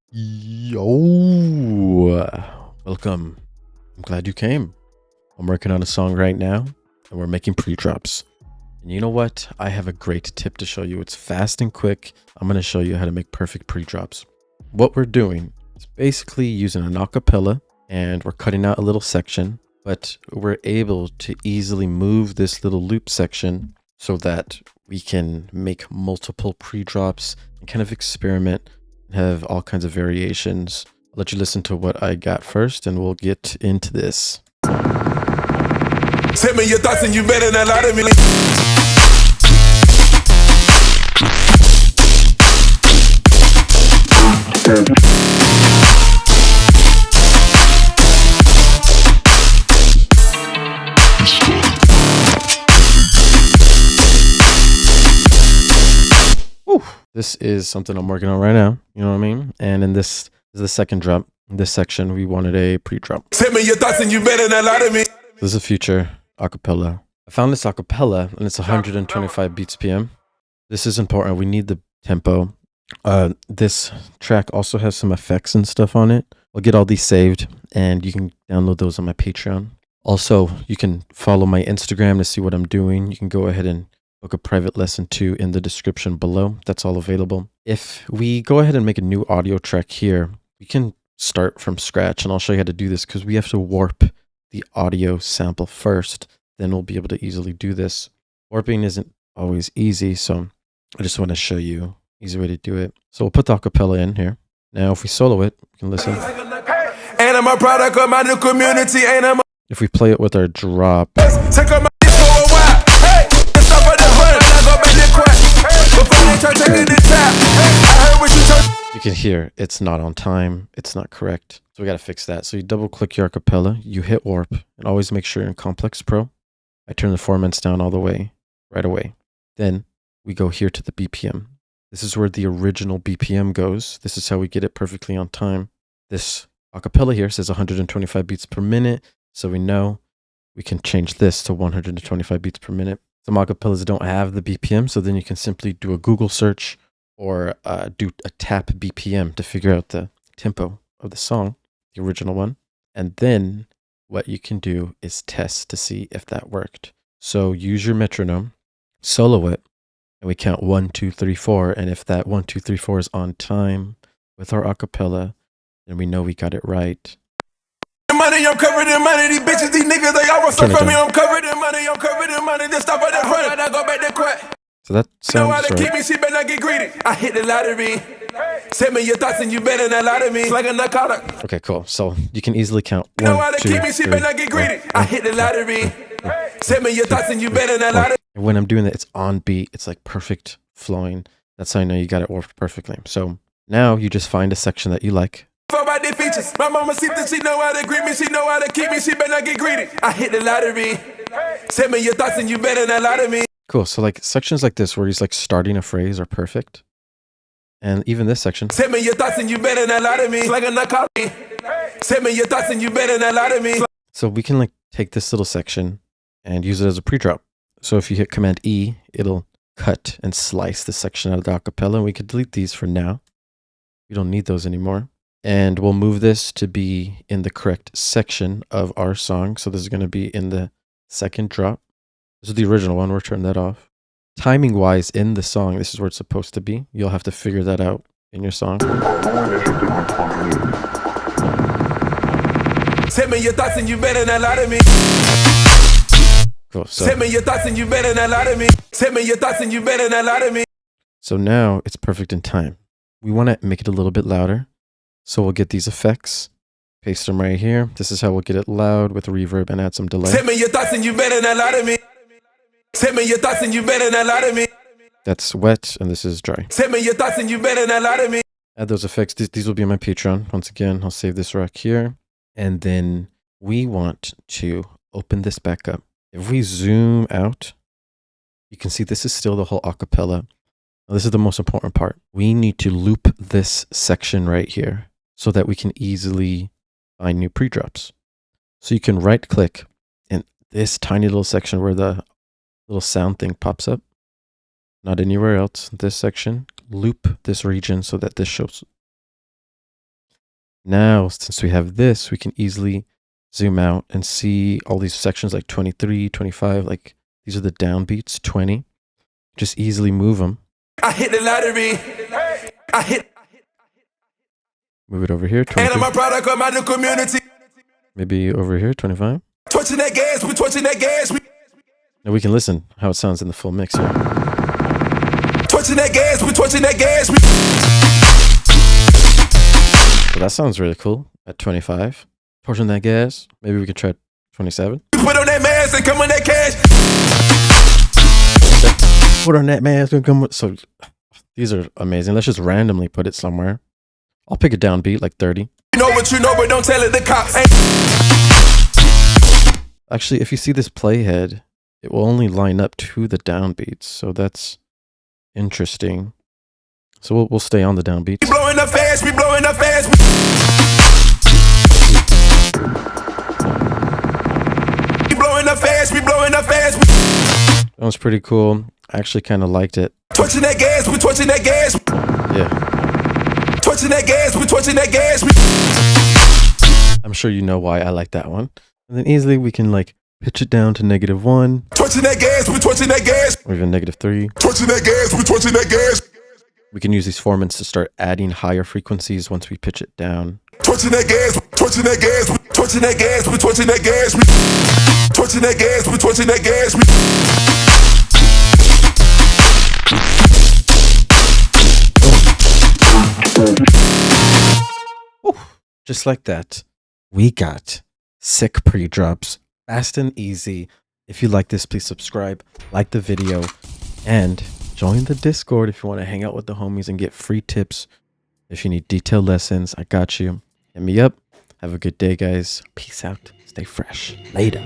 Yo, welcome. I'm glad you came. I'm working on a song right now and we're making pre-drops. And you know what? I have a great tip to show you. It's fast and quick. I'm going to show you how to make perfect pre-drops. What we're doing is basically using an acapella and we're cutting out a little section, but we're able to easily move this little loop section so that we can make multiple pre-drops and kind of experiment, have all kinds of variations. I'll let you listen to what I got first and we'll get into this. Send me your thoughts and you better not lie to me. Whew. This is something I'm working on right now. You know what I mean? And in this is the second drop. In this section, we wanted a pre-drop. Send me your thoughts and you better not lie to me. This is a future acapella. I found this acapella and it's 125 beats PM. This is important. We need the tempo. This track also has some effects and stuff on it. I'll get all these saved and you can download those on my Patreon. Also, you can follow my Instagram to see what I'm doing. You can go ahead and book a private lesson too in the description below. That's all available. If we go ahead and make a new audio track here, we can start from scratch and I'll show you how to do this because we have to warp the audio sample first. Then we'll be able to easily do this. Warping isn't always easy, so I just want to show you easy way to do it. So we'll put the acapella in here. Now if we solo it, you can listen. And I'm a product of my new community. And I'm If we play it with our drop, take on my for a while. Hey, stop at the front. I go back to crack. Before they try taking the tap. I heard what you told. you can hear it's not on time. It's not correct. So we got to fix that. So you double click your acapella, you hit warp, and always make sure you're in Complex Pro. I turn the formants down all the way, right away. Then we go here to the BPM. This is where the original BPM goes. This is how we get it perfectly on time. This acapella here says 125 beats per minute. So we know we can change this to 125 beats per minute. Some acapellas don't have the BPM. So then you can simply do a Google search or do a tap BPM to figure out the tempo of the song, the original one. And then what you can do is test to see if that worked. So use your metronome, solo it, and we count 1, 2, 3, 4. And if that 1, 2, 3, 4 is on time with our acapella, then we know we got it right. Money, I'm covered in money. These bitches, these niggas, they all want stuff from me. I'm covered in money. I'm covered in money. Then stop at the front. I go back to crack. So that Know how sounds to keep right. me, she better not get greedy. I hit the lottery. Send me your thoughts and you better not lie to me. It's like a narcotic. Okay, cool. So you can easily count Know 1, how to 2, keep me, she 3, better not get greedy. I hit the lottery. Send me your thoughts and you better not lie to me. And when I'm doing that, it's on beat. It's like perfect flowing. That's how I know you got it warped perfectly. So now you just find a section that you like. For about the features. My mama see that she know how to greet me. She know how to keep me. She better not get greedy. I hit the lottery. Send me your thoughts and you better not lie to me. Cool. So like sections like this where he's like starting a phrase are perfect. And even this section. Send me your thoughts and you better not lie to me. It's like a narcotic. Send me your thoughts and you better not lie to me. So we can like take this little section and use it as a pre-drop. So if you hit Command E, it'll cut and slice the section out of the acapella. And we could delete these for now. We don't need those anymore. And we'll move this to be in the correct section of our song. So this is going to be in the second drop. This is the original one. We're turning that off. Timing wise in the song, this is where it's supposed to be. You'll have to figure that out in your song. Send me your thoughts and you better not lie to me. Cool. Send me your thoughts and you better not lie to me. Send me your thoughts and you better not lie to me. So now it's perfect in time. We want to make it a little bit louder. So we'll get these effects, paste them right here. This is how we'll get it loud with reverb and add some delay. Send me your thoughts and you better not lie to me. Send me your thoughts and you better not lie to me. That's wet and this is dry. Send me your thoughts and you better not lie to me. Add those effects. These will be on my Patreon. Once again, I'll save this rack here. And then we want to open this back up. If we zoom out, you can see this is still the whole acapella. Now, this is the most important part. We need to loop this section right here so that we can easily find new pre-drops. So you can right click in this tiny little section where the little sound thing pops up. Not anywhere else. This section, loop this region so that this shows Now, since we have this, we can easily zoom out and see all these sections like 23, 25, like these are the downbeats, 20. Just easily move them. I hit the lottery. I hit. Move it over here, And 23. I'm a product of my new community. Maybe over here, 25. Torching that gas, we torching that gas. Now we can listen how it sounds in the full mix here. Torching that gas, we torching that gas. So that sounds really cool at 25. Torching that gas. Maybe we could try 27. Put on that mask and come on that cash. Put on that mask and come. So these are amazing. Let's just randomly put it somewhere. I'll pick a downbeat like 30. You know what you know, but don't tell it the cops. Actually, if you see this playhead, it will only line up to the downbeats. So that's interesting. So we'll stay on the downbeats. We blowing up fast, we blowing up fast. We blowing up fast, we blowing up fast. That was pretty cool. I actually kind of liked it. Torching that gas, we torching that gas. Yeah. Torching that gas, we torching that gas. I'm sure you know why I like that one. And then easily we can like pitch it down to -1. Torching that gas, we torching that gas. Or even -3. Torching that gas, we torching that gas. We can use these formants to start adding higher frequencies once we pitch it down. Torching that gas, torching that gas, torching that gas, we torching that gas. Torching that gas, we torching that gas. Just like that, we got sick pre-drops, fast and easy. If you like this, please subscribe, like the video, and join the Discord if you want to hang out with the homies and get free tips. If you need detailed lessons, I got you. Hit me up. Have a good day, guys. Peace out. Stay fresh. Later.